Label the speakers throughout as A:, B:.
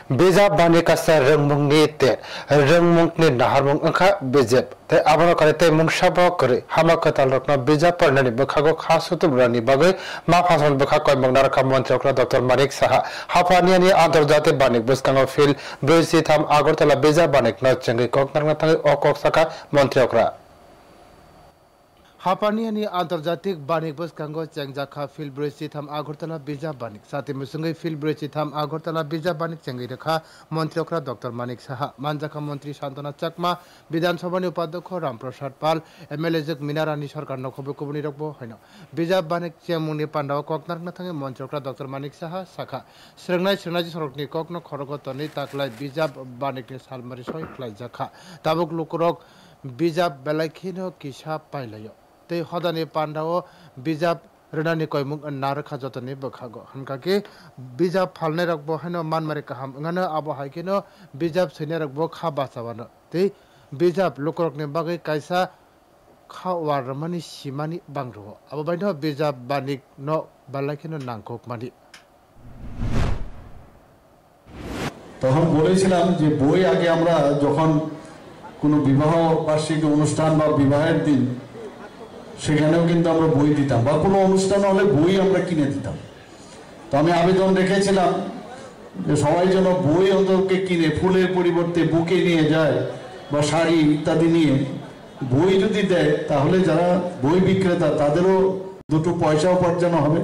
A: Bijab bani kasa rengmung ni te rengmung ni naharmung angka bijab te abono kare te mung sabo kare hama katal rokna bijab parnani bakago khasutu brani bagai ma phason bakha koy mangnar ka mantri okra Dr. Manik Saha hapani ani antarjati banik buskango fil brisi tham Agartala bijab banik na chengi koknar na tangi okok saka mantri okra
B: हापानी आंतर्जातिक बानिक बस कंगो चेंगजाखा fill bridge थम आगरतला बिजा बानिक साथे मुसंगे fill bridge थम आगरतला बिजा बानिक चेंगी रखा मंत्री ओकरा doctor Manik Saha मानजाखा मंत्री शांतना चकमा विधानसभा उपाध्यक्ष रामप्रसाद पाल एमएलए जक मिनारानी सरकार नखबे कबनी रखबो हैन बिजा बानिक चेमुनि पांडाव ककनार नथांगे मंत्री ओकरा डॉक्टर मानिक साहा साखा स्रंगनाय सरकनि ककन खरगतनि ताकलाय बिजा बानिकनि सालमारि सय फ्लाइ जाखा ताबुक लुकरक बिजा बेलायखिनो किसा पाइलायो ते हदानि पांडाव बिजाब रनानि कयमुंग नारखा जतनि बखागो हनकाके बिजाब फालने रखबो हनो मानमारे काहाम ngano abo haikeno बिजाब सैने रखबो खा बासाबानो ते बिजाब लोकरकनि बागै कायसा खावारमानि सिमानि बांग्रो abo बायनो बिजाब बानिक न बालाखिनो नांखक मानि
C: তখন বলেছিলাম যে বই আগে আমরা যখন কোনো বিবাহ বার্ষিকী অনুষ্ঠান বা বিবাহের দিন সেখানেও কিন্তু আমরা বই দিতাম বা কোনো অনুষ্ঠান হলে বই আমরা কিনে দিতাম তো আমি আবেদন রেখেছিলাম যে সবাই যেন বই অন্তকে কিনে ফুলের পরিবর্তে বুকে নিয়ে যায় বা শাড়ি ইত্যাদি নিয়ে বই যদি দেয় তাহলে যারা বই বিক্রেতা তাদেরও দুটো পয়সা উপার্জন হবে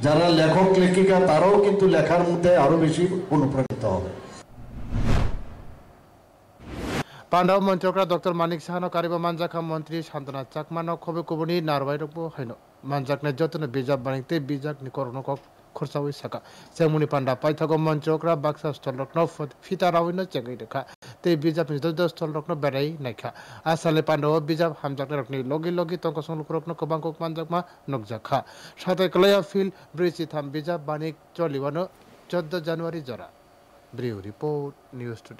C: যারা লেখক লেখিকা তারাও কিন্তু লেখার মধ্যে আরো বেশি অনুপ্রাণিত হবে
B: पांडाव मंत्री डॉक्टर मानिक साहानो कारिबा मानजाखा मंत्री शांतना चाकमानो खबे कुबनी नारवाई रखबो हैनो मानजाकने जतन बिजाब बानिकते बिजाकनि करनो क खरसावै साका सेमुनि पांडा पाइथागो मंत्री बाक्सा स्थल रखनो फिता राविनो चेंगै रेखा ते बिजाबनि दद स्थल रखनो बेराय नायखा आसाले पांडाव बिजाब हामजाकने रखनि लगी लगी तंको संलुक रखनो कबांको मानजाकमा नगजाखा साथे कलाया फिल ब्रिसि थाम बिजाब बानिक चलिवानो 14 জানুয়ারি जरा ब्रिउ रिपोर्ट न्यूज टुडे।